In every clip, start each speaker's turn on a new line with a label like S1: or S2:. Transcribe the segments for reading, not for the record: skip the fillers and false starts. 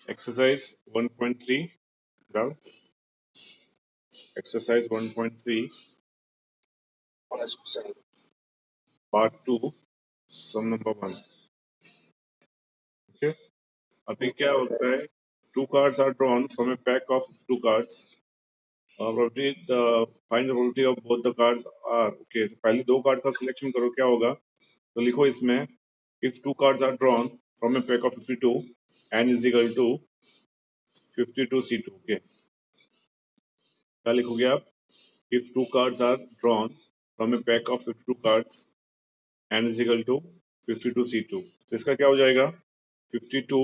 S1: Exercise 1.3 now exercise 1.3 part 2 sum number 1 okay अभी क्या होता है two cards are drawn from a pack of two cards probability the find the probability of both the cards are okay तो पहले दो card का selection करो क्या होगा तो लिखो इसमें if two cards are drawn from a pack of 52 n is equal to 52c2 okay क्या लिखोगे आप if two cards are drawn from a pack of 52 cards n is equal to 52c2 तो इसका क्या हो जाएगा 52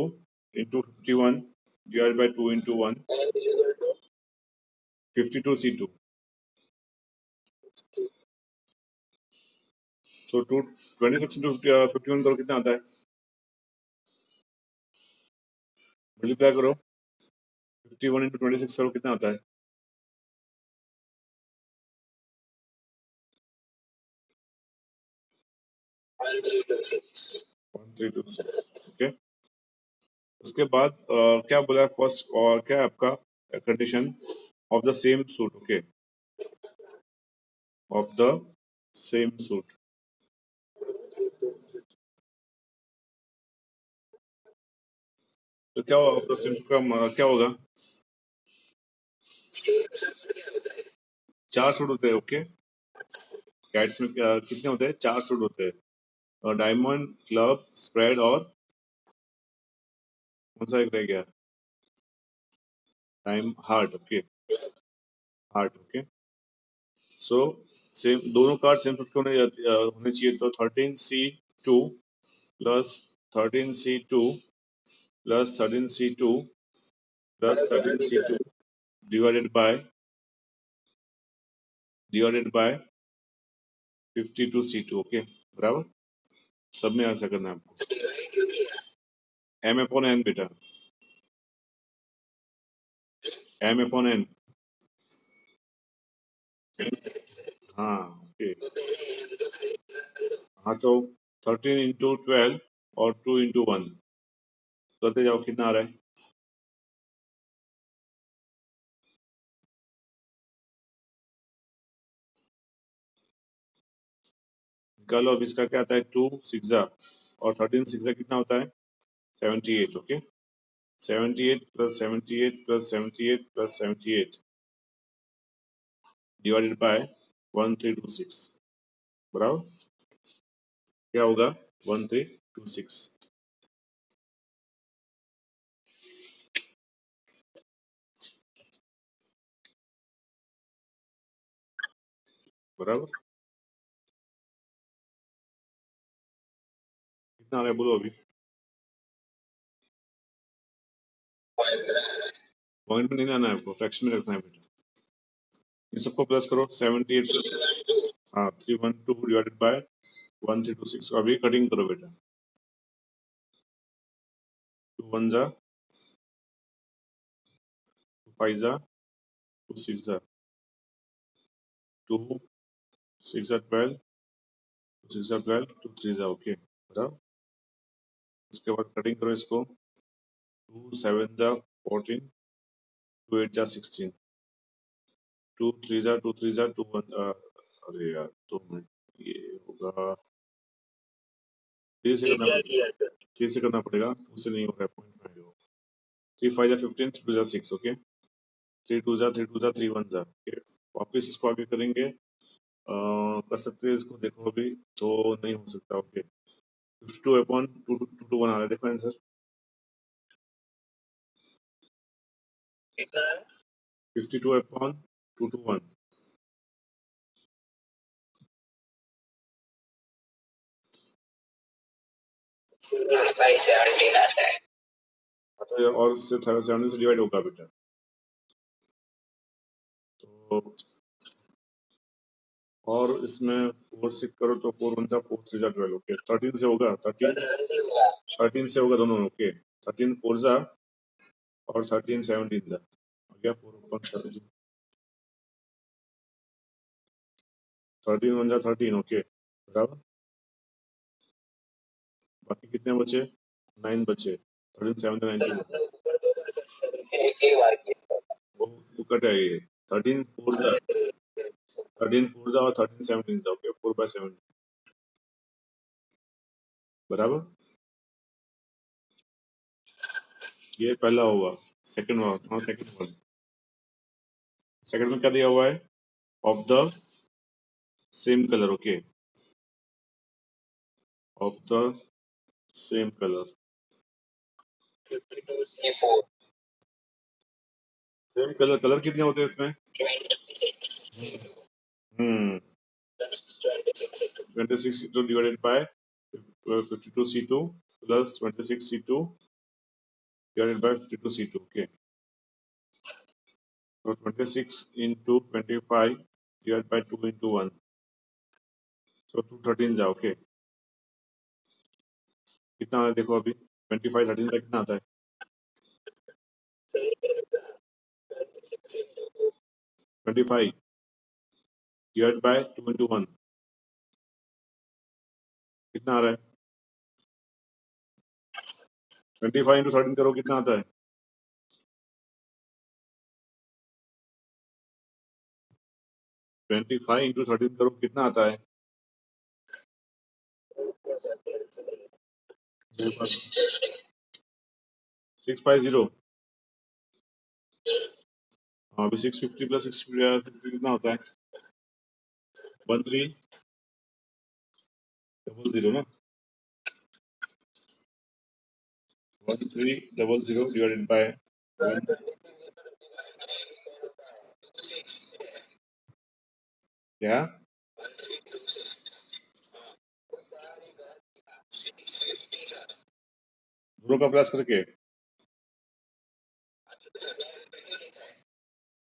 S1: into 51 divided by 2 into 1 52c2 so 26 into 51 करो कितना आता है मल्टीप्लाई करो 51 into 26 करो कितना आता है 1326 ओके उसके बाद क्या बोला फर्स्ट और क्या है आपका condition of the same suit okay of the same suit तो क्या होगा ऑफ द सेम सूट का क्या होगा 4 सूट होते हैं ओके कैट्स में कितने होते हैं 4 सूट होते हैं डायमंड क्लब स्प्रेड और कौन सा एक रह गया time heart okay heart okay so same दोनों कार्ड सेम सूट के होने चाहिए तो 13c2 plus 13c2 plus 13c2 plus 13c2 divided by 52c2 okay बराबर सब में ऐसा करना है आपको m अपॉन n बेटा m अपॉन n हाँ ओके हाँ तो 13 into 12 और 2 into 1 करते जाओ कितना आ रहा है निकालो अब इसका क्या आता है 2 सिक्सा और 13 सिक्सा कितना होता है 78 okay 78 plus 78 plus 78 plus 78 divided by 1326 बराबर क्या होगा 1326 बराबर कितना आ रहा है बोलो अभी पॉइंट में नहीं लाना है आपको फ्रैक्शन में रखना है बेटा इन सबको प्लस करो 78 प्लस हाँ 312 डिवाइडेड बाय 1326 अभी कटिंग करो बेटा 2 1 जा 2 5 जा 2 6 जा 2 6 जा 12 2 6 जा 12 2 3 जा ओके बराबर उसके बाद कटिंग करो इसको 2 7 जा 14 2 8 जा 16 2 3 जा 2 3 जा 2 1 अरे यार 2 मिनट ये होगा 3 से करना पड़ेगा 3 से करना पड़ेगा 2 से नहीं होगा पॉइंट में आएगा 3 5 जा 15 3 2 जा 6 ओके 3 2 जा 3 2 जा 3 1 जा ओके वापस इसको आगे करेंगे कर सकते हैं इसको देखो अभी तो नहीं हो सकता ओके 52 अपॉन 2 2 1 आ रहा है देखो आंसर 52 अपॉन 2 2 1 तो और उससे 70 से डिवाइड होगा बेटा तो और इसमें 4 6 करो तो 4 1 जा 4 3 जा 12 ओके 13 से होगा 13 से होगा दोनों ओके 13 4 जा और 13 17 जा हो गया 4 upon 17 13 1 जा 13 ओके बराबर बाकी कितने बचे 9 बचे 13 7 19 वो कट है ये 13 4 जा 13 4 जा और 13 17 जा ओके 4/7 बराबर। ये पहला होगा। सेकंड वन, हाँ सेकंड में क्या दिया हुआ है? Of the same colour okay, of the same colour. Same colour, colour कितने होते हैं इसमें? हम्म 26C2 divided by 52C2 plus 26C2 divided by 52C2 okay. तो 26 into 25 divided by 2 into 1 so 213 जा ओके। कितना है देखो अभी 25 13 का कितना आता है? 25 divided by 2 into 1 कितना आ रहा है? 25 into 13 करो कितना आता है? 25 into 13 करो कितना आता है? 650। हाँ अभी 650 प्लस 650 कितना होता है? 1300 ना, 1300 डिवाइडेड बाय क्या? दोनों का प्लस करके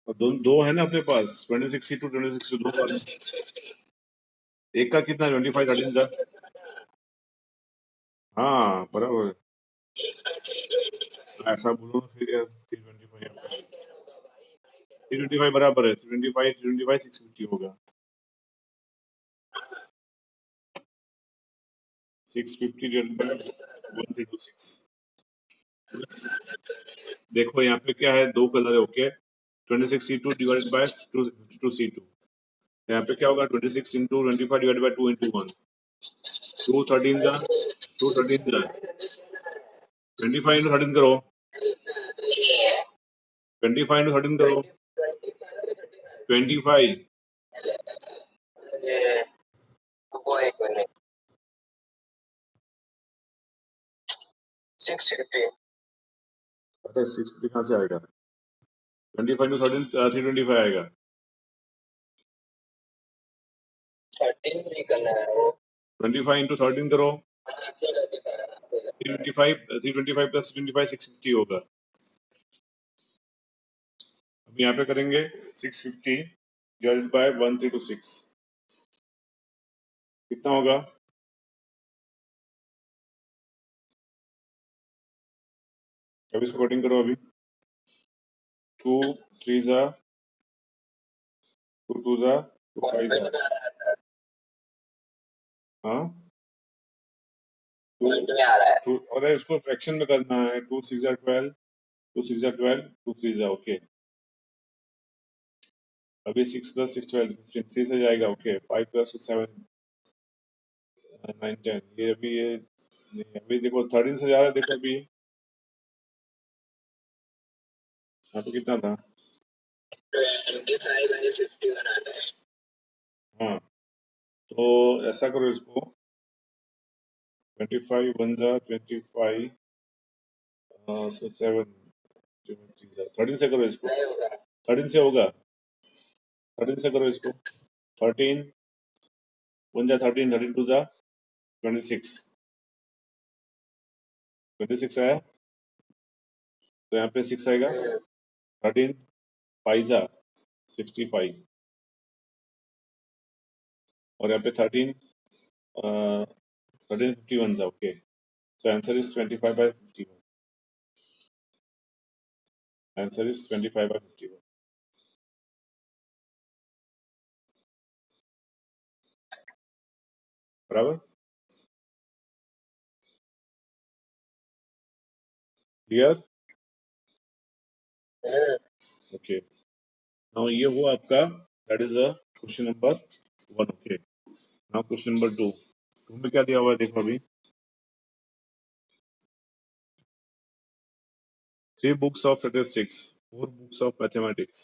S1: और दो है ना अपने पास 26C2 26 दो का एक का कितना 25 13 जा। हाँ बराबर, ऐसा बोलो ना फिर यार 325 बराबर है 325 650 होगा 650 डिवाइडेड बाय 1326। देखो यहाँ पे क्या है, दो कलर है okay. 26C2 divided by 52C2 यहाँ पे क्या होगा 26 इंटू 25 डिवाइडेड बाय 2 इंटू 1 213 जा 213 जा 25 इंटू 13 करो 25 इंटू 13 करो 25 अरे 650 कहाँ से आएगा? 25 इंटू 13 325 आएगा। 25 इंटू 13 करो 325 प्लस 325 650 होगा। अब यहाँ पे करेंगे 650 डिवाइडेड बाय 1326 कितना होगा? अब इसको कटिंग करो अभी 2 3 जा 2 2 जा 2 5 जा हाँ अरे इसको फ्रैक्शन में करना है 2 6 जा 12 2 6 जा 12 2 3 जा ओके। अभी 6 प्लस 6 12 15 3 से जाएगा ओके 5 प्लस 7 9 10 ये अभी ये नहीं, अभी देखो 13 से जा रहा है देखो अभी यहाँ पे कितना था? हाँ तो ऐसा करो इसको 25 1 जा 25 सो 7 13 से करो इसको 13 से होगा 13 से करो इसको 13 1 जा 13 13 2 जा 26 26 आया तो यहाँ पे 6 आएगा 13 5 जा 65 और यहाँ पे 13 51 जा okay. So answer is 25/51. Answer is 25/51. बराबर क्लियर? ओके, नाउ ये हुआ आपका, that is a question number 1। Okay, now question number 2 में क्या दिया हुआ है देखो अभी। 3 books of statistics, 4 books of mathematics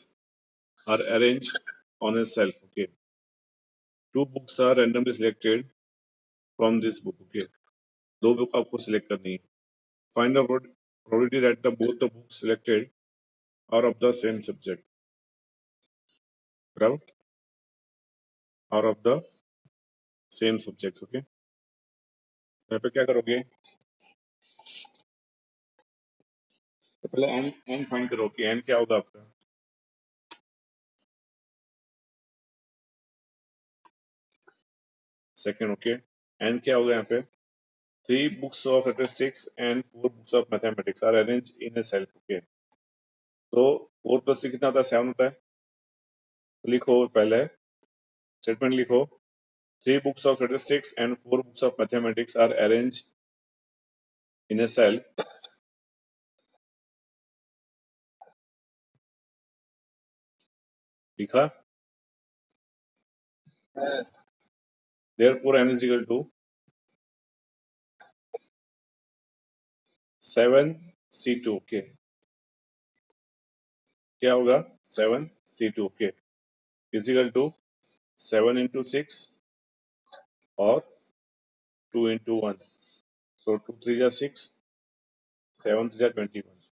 S1: are arranged on a shelf. Okay, 2 books are randomly selected from this book. Okay, दो बुक आपको सिलेक्ट करनी है। Find the probability that the both the books selected are of the same subject, right? Are of the same subjects. Okay, यहाँ पे क्या करोगे, तो पहले n फाइंड करो कि n क्या होगा आपका। सेकंड, ओके, n क्या होगा यहाँ पे। 3 books of statistics and 4 books of mathematics are arranged in a shelf. Okay, तो 4 + 3 कितना होता है, 7 होता है। तो लिखो पहले स्टेटमेंट लिखो, 3 books of statistics and 4 books of mathematics are arranged in a shelf। लिखा, therefore n is equal to 7c2। Okay, क्या होगा 7c2। Okay, is equal to 7 into 6 और 2 into 1, so 2 3 जा 6, 7 3 जा 21।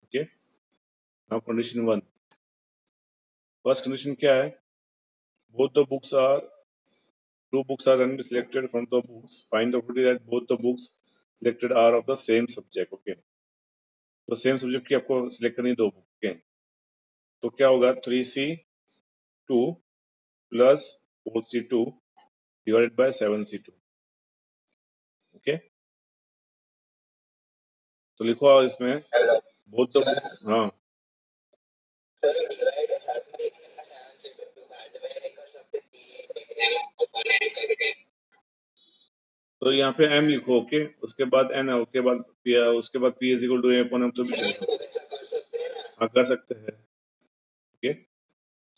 S1: Okay, now condition 1, first condition क्या है, both the books are 2 books are randomly selected from the books, find the probability that both the books selected are of the same subject। Okay, तो same subject की आपको select करनी 2 book. Okay, तो क्या होगा 3c2 plus 4c2 divided bye 7c2। Okay, तो लिखो इसमें बोथ द बुक्स, हाँ तो यहाँ पे m लिखो। ओके, उसके बाद n, उसके बाद p is equal to a upon m, तो भी चलेगा, हाँ कर सकते हैं। ओके,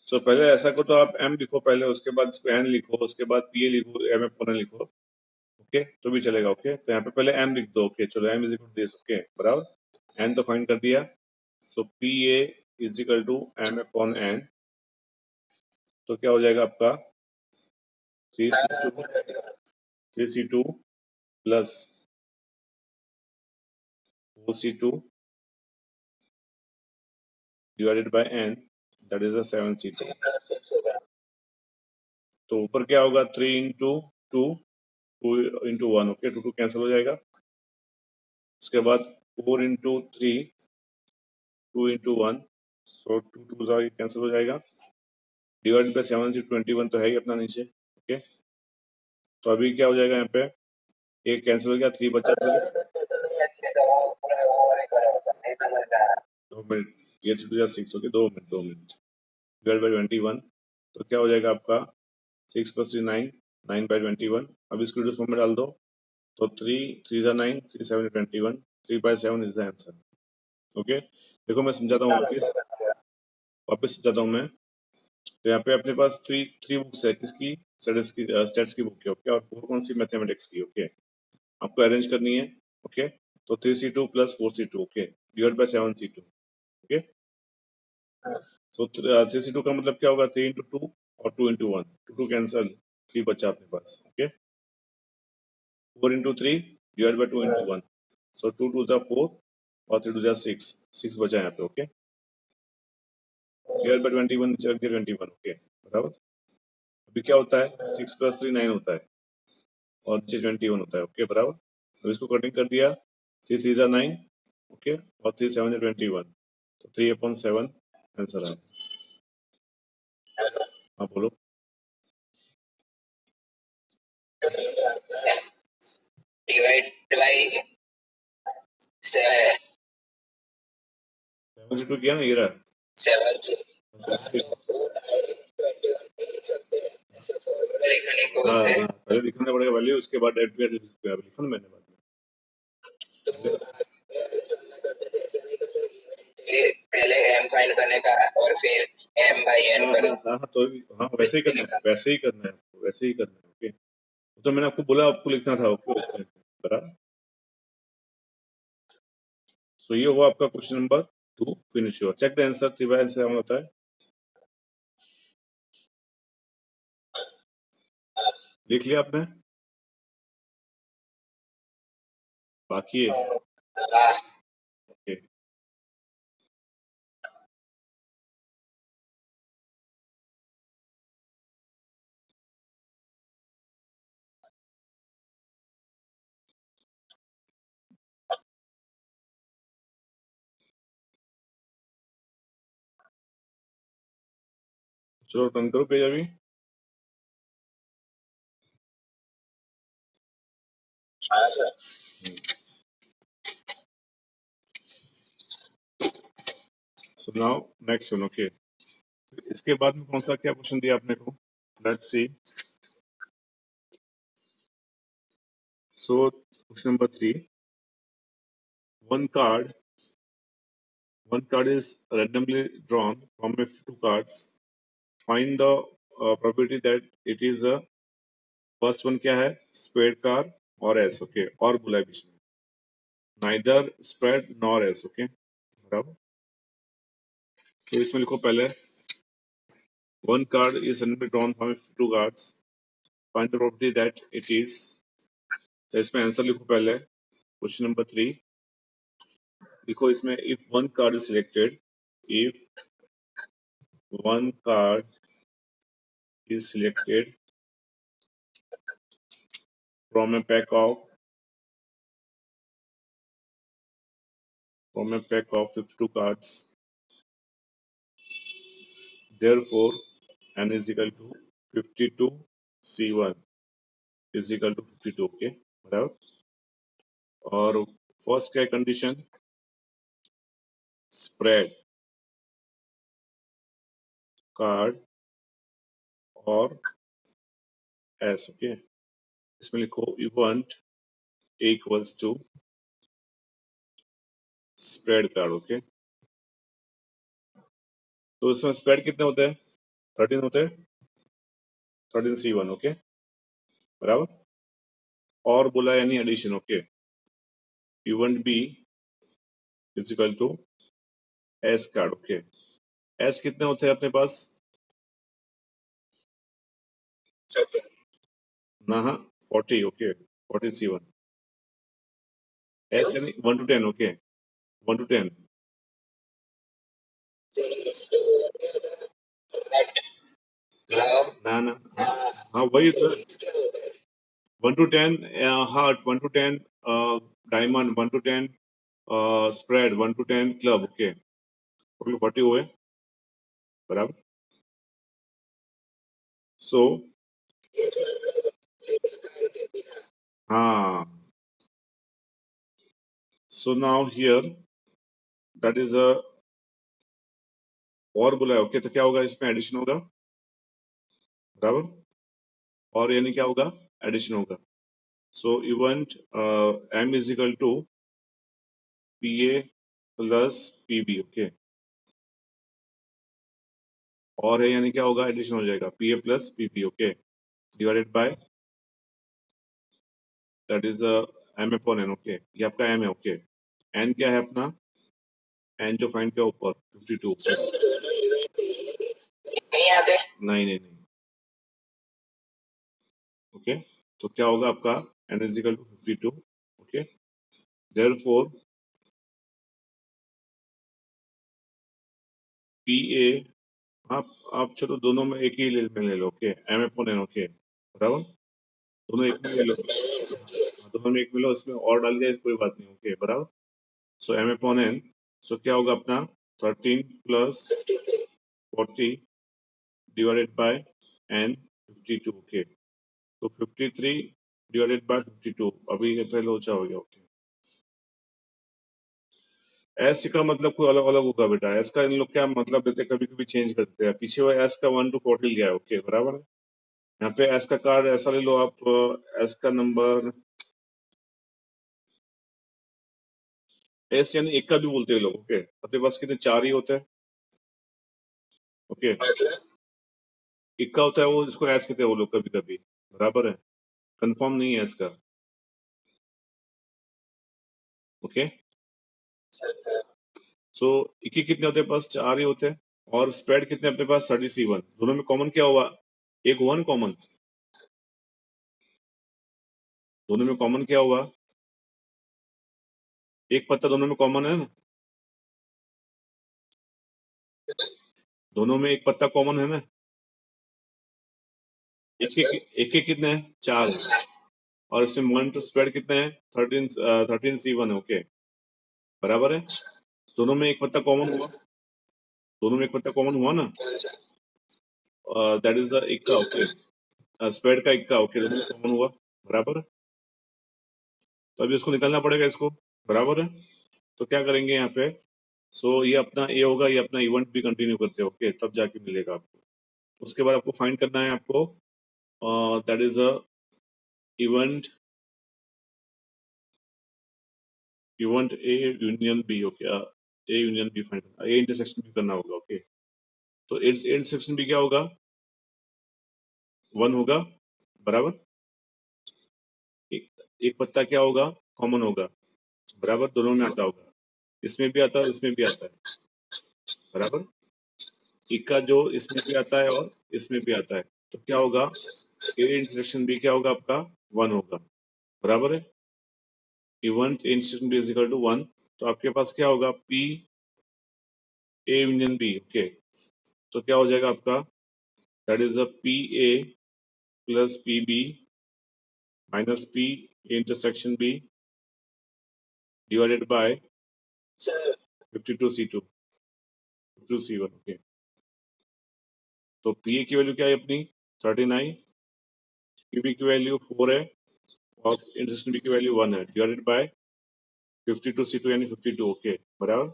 S1: सो पहले ऐसा को तो आप m लिखो पहले, उसके बाद इसको n लिखो, उसके बाद p लिखो, m अपॉन n लिखो। ओके, तो भी चलेगा। ओके, तो यहाँ पे पहले m लिख दो। ओके, चलो m is equal to this. Okay, बराबर n तो फाइंड कर दिया, so p a is equal to m upon n, तो क्या हो जाएगा आपका 3c2 plus 4c2 divided by n, that is 7c2। तो ऊपर क्या होगा 3 into 2, 2 into 1। ओके, 2 2 कैंसिल हो जाएगा। उसके बाद 4 into 3, 2 into 1, सो 2 2 कैंसिल हो जाएगा, डिवाइड बाय 7 से 21 तो है ही अपना नीचे। ओके, तो अभी क्या हो जाएगा, यहाँ पे एक कैंसिल हो गया, 3 बचा, 2 मिनट, ये 6। ओके, 2 मिनट डिवाइड बाय 21, तो क्या हो जाएगा आपका 6 + 3 9, 9 by 21। अब इसको डिजिट फॉर्म में डाल दो, तो 3 3 जा 9, 3 7 21, 3/7 इज द आंसर। ओके, देखो मैं समझाता हूँ, वापस समझाता हूँ मैं। तो यहाँ पे अपने पास थ्री बुक्स है, किसकी, स्टैट्स की बुक है। ओके, और 4 कौन सी, मैथमेटिक्स की। ओके, आपको अरेंज करनी है। ओके, तो 3c2 plus 4c2, okay, divide by 7c2। Okay, so 3c2 का मतलब क्या होगा, 3 into 2 और 2 into 1, 2 2 कैंसल, 3 बचा अपने पास। Okay, 4 into 3 divide by 2 into 1, so 2 2 जा 4 और 3 2 जा 6, 6 बचा यहाँ पे। ओके, डिवाइड बाय 21 चल के 21। ओके, बराबर। अभी क्या होता है, 6 + 3 9 होता है और नीचे 21 होता है। ओके, बराबर। अब इसको कटिंग कर दिया, 3 3 जा 9, ओके, और 3 7 जा 21, तो 3/7 आंसर है। हाँ बोलो, डिवाइड बाय 7 किया ना, ये रहा 7 हाँ, पहले लिखना पड़ेगा वैल्यू, उसके बाद एड कर सकते हैं। लिखा ना मैंने बाद में।
S2: फाइंड करने का और फिर m by n करो।
S1: तो हाँ वैसे ही करना है, वैसे ही करना है, वैसे ही करना है। ओके, तो मैंने आपको बोला आपको लिखना था। ओके, बराबर। सो ये हुआ आपका क्वेश्चन नंबर 2 फिनिश हुआ। Check the answer. 3 by answer हमें होता है, लिख लिया आपने? बाकी है? ओके, चलो टर्न करो पेज अभी। So now next one. Okay, इसके बाद में कौन सा क्या क्वेश्चन दिया आपने को? Let's see. So question number 3, one card is randomly drawn from a few cards. Find the probability that it is a first one क्या है? स्प्रेड कार और एस। ओके, और बोला है बीच में neither spread nor S. Okay, बराबर। तो इसमें लिखो पहले one card is randomly drawn from to cards, find the probability that it is. तो इसमें आंसर लिखो पहले क्वेश्चन नंबर 3। लिखो इसमें if one card is selected, if one card is selected from a pack of 52 cards, therefore n is equal to 52 c1 is equal to 52। Okay, बराबर। और first क्या condition? Spread card और ace. Okay, इसमें लिखो event equals to spread card. Okay, तो इसमें spread कितने होते हैं? 13 होते हैं, 13 c1। ओके, बराबर। और बोला यानी addition. Okay, event B is equal to ace card. Okay, ace कितने होते हैं अपने पास? ना, 40। Okay, 40 c1। एस यानी 1 to 10। Okay, 1 to 10। ना, हाँ वही तो 1 to 10 heart, 1 to 10 diamond, 1 to 10 spread, 1 to 10 club. Okay, total 40 हुए, बराबर। सो हाँ, so now here that is अ और बोला है। ओके, तो क्या होगा? इसमें एडिशन होगा, बराबर। और यानी क्या होगा? एडिशन होगा। So event m is equal to PA plus PB। Okay, और है यानी क्या होगा? एडिशन हो जाएगा PA plus PP। Okay, divided by that is m upon n। Okay, ये आपका m है। ओके, n क्या है अपना? n जो फाइंड किया ऊपर 52। नहीं आते? नहीं। ओके, तो क्या होगा आपका? n is equal to 52। Okay, therefore PA, आप चलो दोनों में एक ही ले लो। Okay, m upon n। Okay, बराबर, दोनों एक में ले लो। दोनों में एक में लो, इसमें और डाल दिया, कोई बात नहीं। ओके, बराबर। सो m अपॉन n, सो क्या होगा अपना? 13 plus 40 divided by n 52। Okay, तो 53 डिवाइडेड बाय 52। अभी ये पहले लोचा हो गया। ओके, एस का मतलब कोई अलग अलग होगा बेटा। एस का इन लोग क्या मतलब देते हैं, कभी कभी चेंज करते हैं। पीछे वो एस का 1 to 40 गया है। ओके, बराबर है। यहाँ पे एस का कार्ड ऐसा ले लो आप, एस का नंबर, एस यानी एक का भी बोलते हैं लोग। ओके, अपने पास कितने? 4 ही होते हैं। ओके। इक्का होता है वो, इसको एस कहते हैं वो लोग कभी कभी, बराबर है, कंफर्म नहीं है इसका। ओके, सो इक्के कितने होते हैं पास? 4 ही होते हैं। और स्प्रेड कितने अपने पास? 37। दोनों में कॉमन क्या हुआ? एक 1 कॉमन। दोनों में कॉमन क्या हुआ? एक पत्ता दोनों में कॉमन है ना, दोनों में एक पत्ता कॉमन है ना। एक एक कितने हैं? 4 है। और इसमें 1 टू स्प्रेड कितने हैं? 13 C1 है। ओके, बराबर है। दोनों में एक पत्ता कॉमन हुआ, दोनों में एक पत्ता कॉमन हुआ ना, दैट इज इक्का। ओके, स्प्रेड का इक्का। ओके, दोनों में कॉमन हुआ, बराबर है। तो अभी उसको निकालना पड़ेगा इसको, बराबर है। तो क्या करेंगे यहाँ पे? सो ये अपना ए होगा, ये अपना इवेंट भी कंटिन्यू करते हैं। ओके, तब जाके मिलेगा आपको। उसके बाद आपको फाइंड करना है आपको, that is a event, event A union B. Okay, A union B find करना, ए इंटरसेक्शन बी करना होगा। ओके, तो ए इंटरसेक्शन बी क्या होगा? 1 होगा, बराबर। एक, एक पत्ता क्या होगा? कॉमन होगा, बराबर, दोनों में आता होगा। इसमें भी आता है, इसमें भी आता है, बराबर। इक्का जो इसमें भी आता है और इसमें भी आता है, तो क्या होगा? ए इंटरसेक्शन बी क्या होगा आपका? 1 होगा, बराबर है। Event intersection B is equal to 1। तो आपके पास क्या होगा? P A union B. Okay, तो क्या हो जाएगा आपका? That is a P A plus P B minus P intersection B divided by 52C2 52C1। Okay, तो पी ए की वैल्यू क्या है अपनी? 39, पी बी की वैल्यू 4 है और इंटरसेक्शन बी की वैल्यू 1 है, डिवाइडेड बाय 52C2 यानी 52। ओके, बराबर।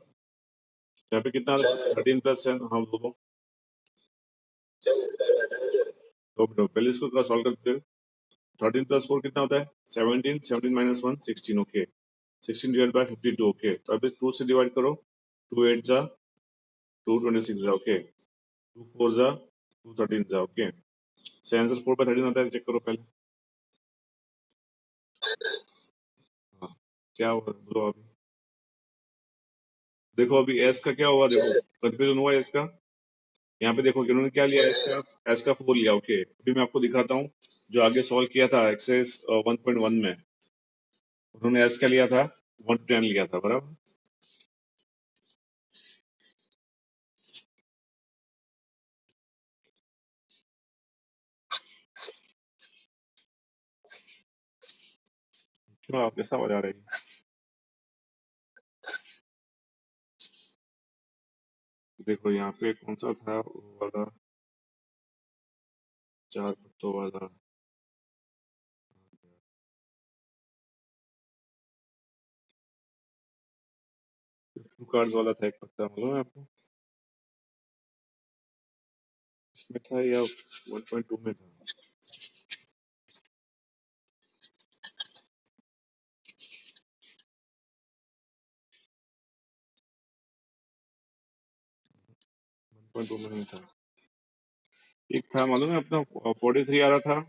S1: यहाँ पे कितना? 13 प्लस 10। हाँ दोनों, तो पहले इसको सॉल्व करते हैं। 13 प्लस 4 कितना होता है? 17, 17 minus 1 16। Okay, 16 divide by 52। Okay, तो अभी 2 से डिवाइड करो, 2 8 जा 2 26 जा। ओके, 2 4 जा 2 13 जा। ओके, से आंसर 4 बाय 13 आता है, चेक करो पहले। हाँ, क्या हुआ बोलो अभी? देखो अभी एस का क्या हुआ, देखो कंफ्यूजन हुआ एस का। यहाँ पे देखो कि उन्होंने क्या लिया, एस का 4 लिया। ओके, अभी मैं आपको दिखाता हूँ जो आगे सॉल्व किया था एक्सरसाइज 1.1 में, उन्होंने एस क्या लिया था? 1 to 10 लिया था, बराबर। क्यों आप कैसा बजा रही है? देखो यहाँ पे कौन सा था वो वाला, 4 पत्तों वाला। टू कार्ड्स वाला था एक पत्ता, मालूम है आपको? इसमें था या 1.2 में था? पॉइंट 2 में नहीं था, एक था मालूम है अपना 43 आ रहा था,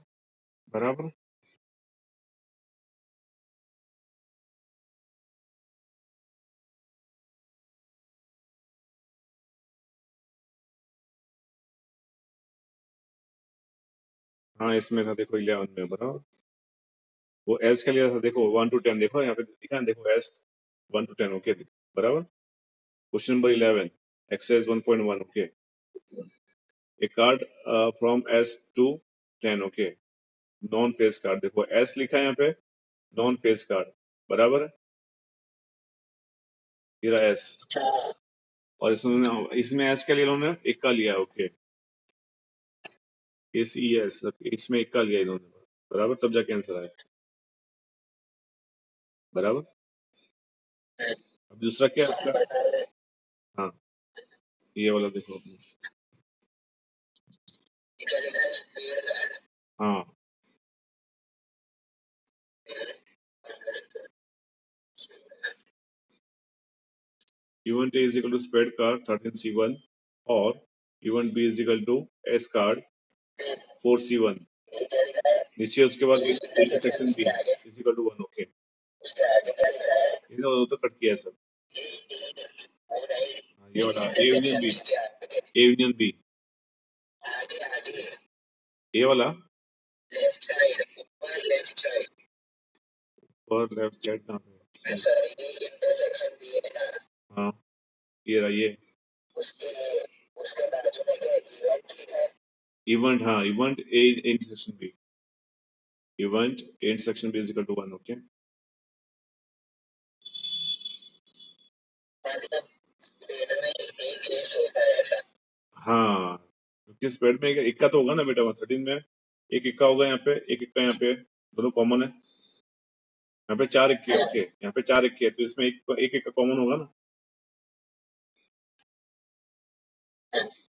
S1: बराबर। हाँ इसमें था, देखो 11 में, बराबर। वो एस का लिया था, देखो 1 to 10, देखो यहाँ पे दिखा है, देखो एस 1 to 10। ओके, बराबर। Question number 11 exercise 1.1। Okay, a card from ace to 10। Okay, non face card, देखो एस लिखा है यहाँ पे, नॉन फेस कार्ड, बराबर है। ये रहा एस, और इसमें एस का लिया इन्होंने, एक का लिया। ओके, एस ई एस, इसमें एक का लिया इन्होंने, बराबर, तब जाके आंसर आया, बराबर। अब दूसरा क्या है आपका? हाँ, ये वाला देखो अपने। हाँ, event is equal to spread का 13C1 और event B is equal to ace card 4C1 नीचे, उसके बाद intersection B is equal to 1। Okay, इन्होंने तो कट किया सर। ये वाला A union B, A union B, ये वाला
S2: लेफ्ट साइड, ऊपर लेफ्ट साइड
S1: और लेफ्ट साइड कहाँ पे?
S2: सर ये इंटरसेक्शन दिए ना,
S1: हाँ ये रहा, ये
S2: उसके उसके बाजू में क्या इवेंट लिखा है?
S1: इवेंट, हाँ event A intersection B, event A intersection B is equal to 1। Okay,
S2: मतलब स्पेड में एक केस होता है ऐसा?
S1: हाँ क्योंकि स्प्रेड में इक्का तो होगा ना बेटा, 13 में एक इक्का होगा, यहाँ पे एक इक्का, यहाँ पे दोनों कॉमन है, यहाँ पे 4 इक्के। ओके, यहाँ पे 4 इक्के, तो इसमें एक इक्का कॉमन होगा ना,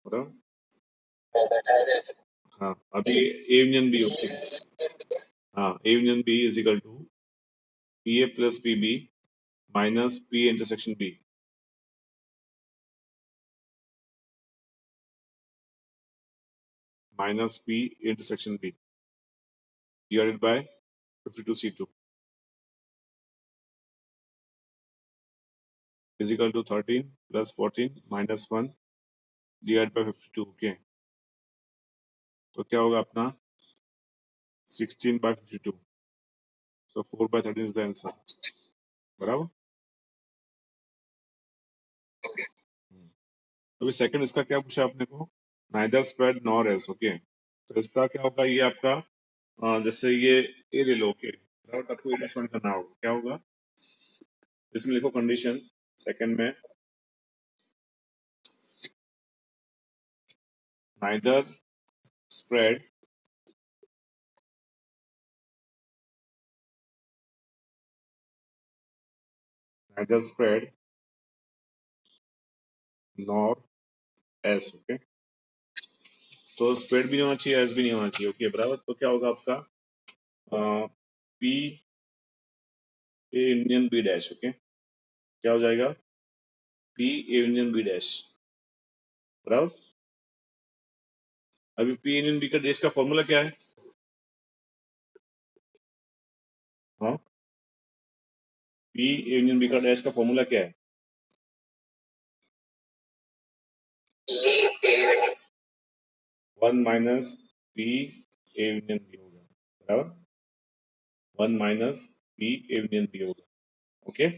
S1: बताओ।
S2: वो बता दे।
S1: हाँ अभी ए यूनियन बी। ओके, हाँ A union B is equal to P A plus P B minus P intersection B, minus P intersection B divided by 52C2 is equal to 13 plus 14 minus 1 divided by 52। Okay, तो क्या होगा अपना 16/52, so 4/13 is the answer। बराबर। अभी second इसका क्या पूछा आपने को, neither spread nor S. Okay, तो इसका क्या होगा, ये आपका जैसे ये ले लो। ओके, बराबर, आपको ये डिफाइन करना होगा, क्या होगा इसमें, लिखो कंडीशन सेकंड में, neither spread neither spread nor S. Okay, तो स्प्रेड भी नहीं होना चाहिए, एस भी नहीं होना चाहिए। ओके, बराबर, तो क्या होगा आपका P A union B dash. Okay, क्या हो जाएगा P A union B dash, बराबर। अभी पी यूनियन बी का डैश का फॉर्मूला क्या है? हाँ, पी ए यूनियन बी का डैश का फॉर्मूला क्या है?
S2: ये
S1: 1 minus P A union B होगा, बराबर, 1 minus P A union B होगा। Okay,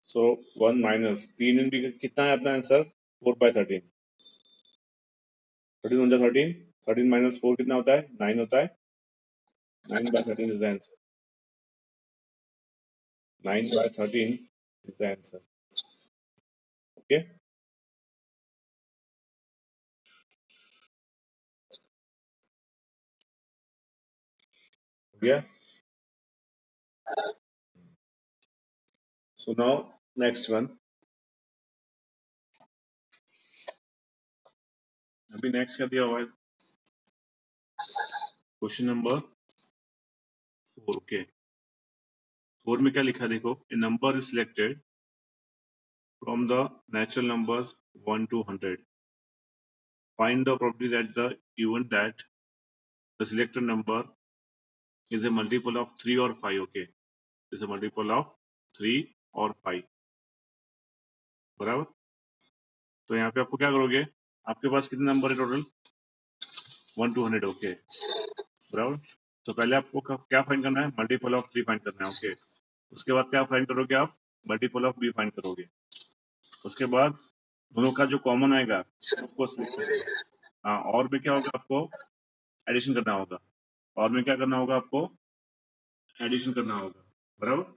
S1: so 1 minus P union B का कितना है अपना आंसर? 4/13, 13 × 13, 13 माइनस 4 कितना होता है? 9 होता है, 9/13 is the answer, 9/13 is the answer. Okay, हो गया। So now next one, अभी नेक्स्ट क्या दिया हुआ है? Question number 4। ओके, 4 में क्या लिखा है देखो, a number is selected from the natural numbers 1 to 100, find the probability that the event that the selected number is a multiple of 3 or 5। okay, is a multiple of 3 or 5, बराबर। तो यहाँ पे आपको क्या करोगे, आपके पास कितने नंबर है टोटल? 1 to 100। ओके, बराबर। तो पहले आपको क्या फाइंड करना है? मल्टीपल ऑफ 3 फाइंड करना है। ओके, उसके बाद क्या फाइंड करोगे आप? मल्टीपल ऑफ बी फाइंड करोगे। उसके बाद दोनों का जो कॉमन आएगा उसको select करना है। हाँ, और भी क्या होगा, आपको एडिशन करना होगा, और में क्या करना होगा आपको? एडिशन करना होगा, बराबर।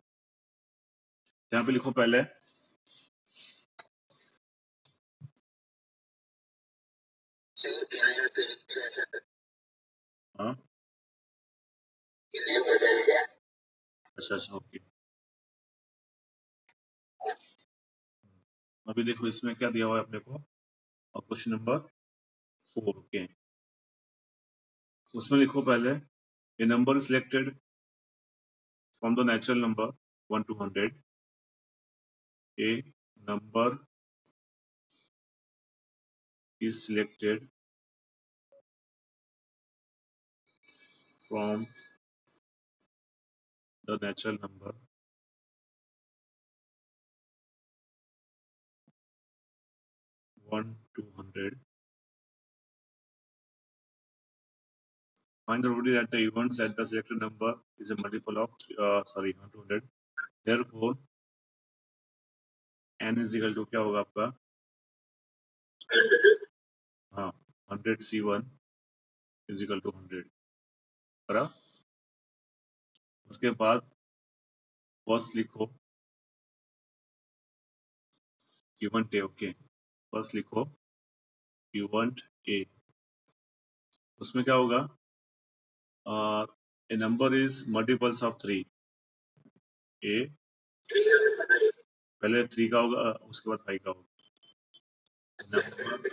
S1: यहाँ पे लिखो पहले, हाँ अच्छा अच्छा, ओके। अभी देखो इसमें क्या दिया हुआ है अपने को, क्वेश्चन नंबर 4। ओके, उसमें लिखो पहले, a number selected from the natural number 1 to 100, a number is selected from the natural number one to 100. Find the probability that the events at the selected number is a multiple of 1 to 100. Therefore, n is equal to क्या होगा आपका? हाँ, 100 C1 is equal to 100. करा? उसके बाद first लिखो event A. Okay, first लिखो event A. उसमें क्या होगा? ए नंबर इज मल्टीपल्स ऑफ 3. ए पहले 3 का होगा, उसके बाद 5 का होगा. नंबर,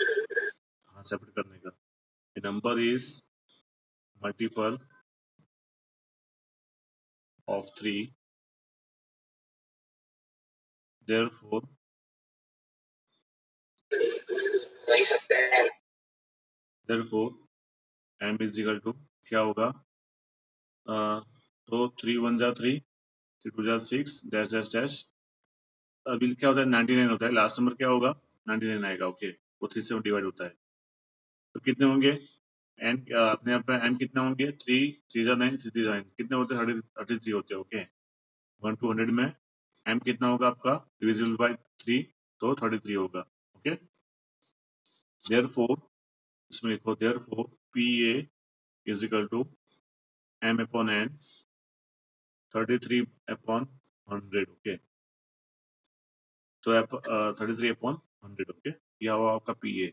S1: हाँ, सेपरेट करने का. A number is multiple of 3, therefore m is equal to क्या होगा? तो 3 1 जा 3, 3 2 जा 6 डैश डैश डैश. अभी क्या होता है? 99 होता है. लास्ट नंबर क्या होगा? 99 आएगा. ओके, वो 3 से डिवाइड होता है. तो कितने होंगे? n अपने आप में n कितना होंगे? 3 3 जा 9, 3 3 जा 9. कितने होते हैं? 33 होते हैं. ओके, 1 to 100 में m कितना होगा आपका? डिविजिबल बाय 3, तो 33 होगा. ओके, therefore इसमें लिखो therefore PA is equal to m upon n 33 upon 100. Okay, तो 33 upon 100. ओके, यह हुआ आपका PA.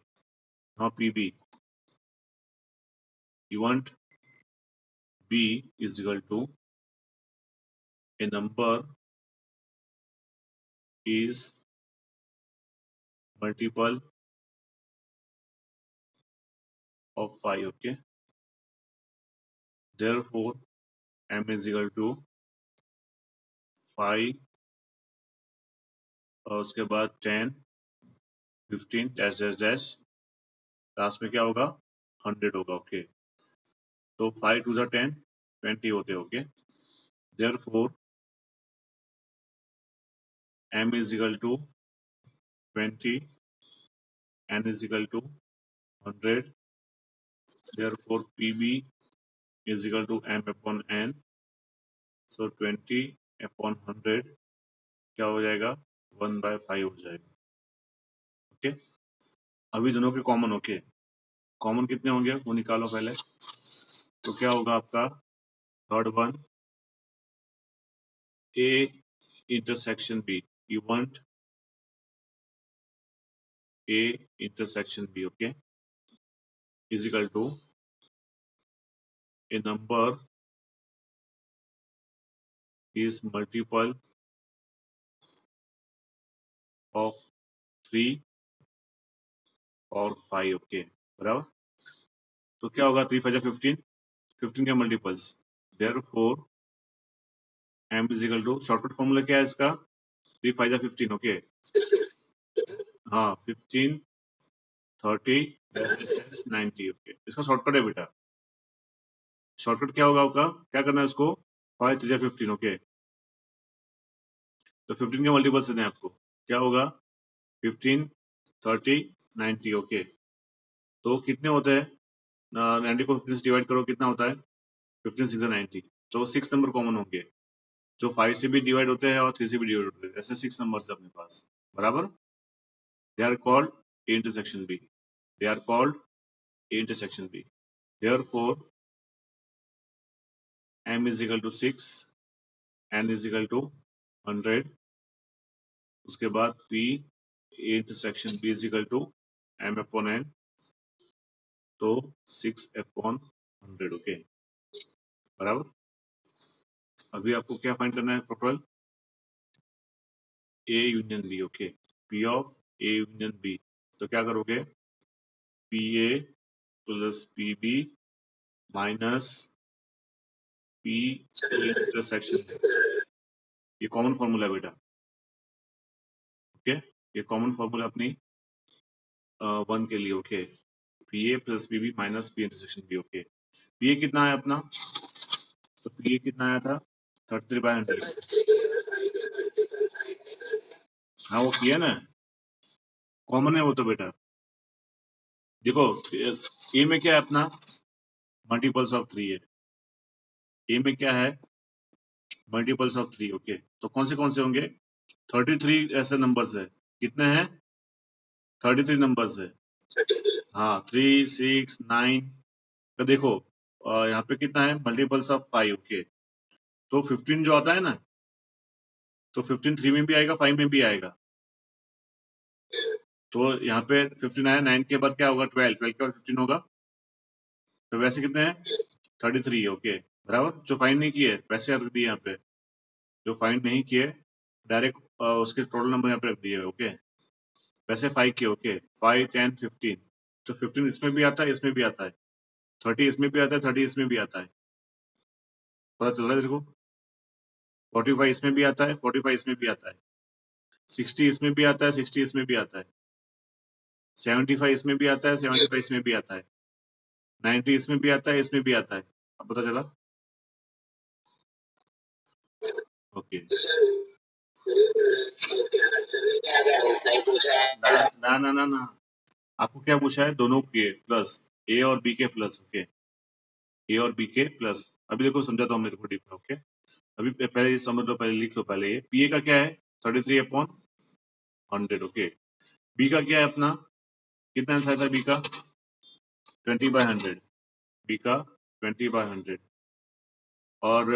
S1: Now PB, you want B is equal to a number is multiple of 5. okay, therefore m is equal to 5 और उसके बाद 10 15 dash dash dash. Last में क्या होगा? 100 होगा. ओके, तो 5 2 जा 10 20 होते हैं. Okay, therefore m is equal to 20, n is equal to 100. Therefore PB is equal to m upon n. So 20 upon 100 क्या हो जाएगा? 1/5 हो जाएगा. ओके, अभी दोनों के कॉमन. ओके, कॉमन कितने होंगे वो निकालो पहले. तो क्या होगा आपका? Third one A intersection B. You want A intersection B. Okay, is equal to a number is multiple of 3 और 5. ओके, बराबर. तो क्या होगा? 3 5 15, 15 के multiples. Therefore m is equal to, shortcut formula क्या है इसका? 3 5 15. ओके, हाँ, 15 30 90. ओके, इसका शॉर्टकट है बेटा. शॉर्टकट क्या होगा आपका? क्या करना है इसको? 5 3 15. ओके, तो 15 के मल्टीपल्स देने आपको. क्या होगा? 15 30 90. ओके, तो कितने होते हैं? 90 को 15 से डिवाइड करो, कितना होता है? 15 6 90. तो 6 नंबर कॉमन होंगे, जो 5 से भी डिवाइड होते हैं और 3 से भी डिवाइड होते हैं. ऐसे 6 नंबर है अपने पास. बराबर. They are called A intersection B. They are called A intersection B. Therefore m is equal to 6, n is equal to 100. उसके बाद p a intersection b is equal to m upon n, तो 6 upon 100. Okay, बराबर. अभी आपको क्या find करना है? Total A union B. Okay, P of A union B. तो क्या करोगे? PA plus PB minus P intersection. ये कॉमन फॉर्मूला है बेटा. ओके, ये कॉमन फॉर्मूला अपनी 1 के लिए, okay. P A plus B B minus P intersection B, okay. P A कितना है अपना, तो पी ए कितना आया था 33/100। हाँ वो किया ना, कॉमन है वो तो बेटा। देखो ए में क्या है अपना, मल्टीपल्स ऑफ 3 है। ए में क्या है, मल्टीपल्स ऑफ 3, ओके। तो कौन से होंगे, 33 ऐसे नंबर्स है, कितने हैं 33 नंबर्स है। हाँ 3, 6, 9 तो देखो यहाँ पे कितना है, मल्टीपल्स ऑफ 5, ओके। तो 15 जो आता है ना, तो 15 3 में भी आएगा, 5 में भी आएगा। तो यहाँ पे 15 आया, 9 के बाद क्या होगा 12, 12 के बाद 15 होगा। तो वैसे कितने हैं 33, ओके बराबर। जो फाइंड नहीं किए वैसे रख दिए यहाँ पे, जो फाइंड नहीं किए डायरेक्ट उसके टोटल नंबर यहाँ पे रख दिए, ओके। वैसे 5 के, ओके 5, 10, 15। तो 15 इसमें भी आता है, इसमें भी आता है। 30 इसमें भी आता है, 30 इसमें भी आता है। पता चल रहा है तेरे को। 45 इसमें भी आता है, 45 इसमें भी आता है। 60 इसमें भी आता है, 60 इसमें भी आता है। 75 इसमें भी आता है, 75 इसमें भी आता है। 90 इसमें भी आता है, इसमें भी आता है। अब पता चला, ओके। ना ना ना ना, आपको क्या पूछा है, दोनों के प्लस, ए और बी के प्लस, ओके। ए और बी के प्लस। अभी देखो समझाता हूँ मेरे को डीप, ओके। अभी पहले ये समझ लो, पहले लिख लो पहले ये। पी ए का क्या है 33/100, ओके। बी का क्या है अपना, कितना आंसर था बी का 20/100, बी का 20/100। और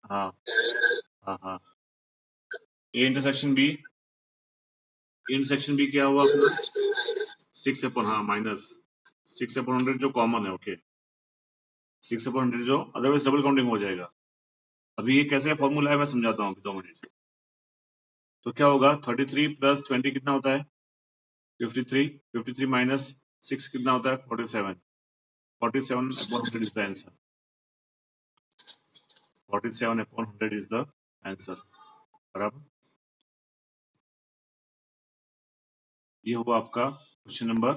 S1: हाँ हाँ हाँ, A intersection B, intersection B क्या हुआ अपना 6/, हाँ माइनस 6/100 जो कॉमन है, ओके। 6/100 जो अदरवाइज डबल काउंटिंग हो जाएगा। अभी ये कैसे फॉर्मूला है मैं समझाता हूँ, 2 मिनट। तो क्या होगा 33 + 20 कितना होता है 53, 53 माइनस 6 कितना होता है 47, 47/100 is the answer. 47/100 is the answer, बराबर। ये हुआ आपका क्वेश्चन नंबर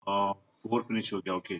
S1: 4 फिनिश हो गया, ओके।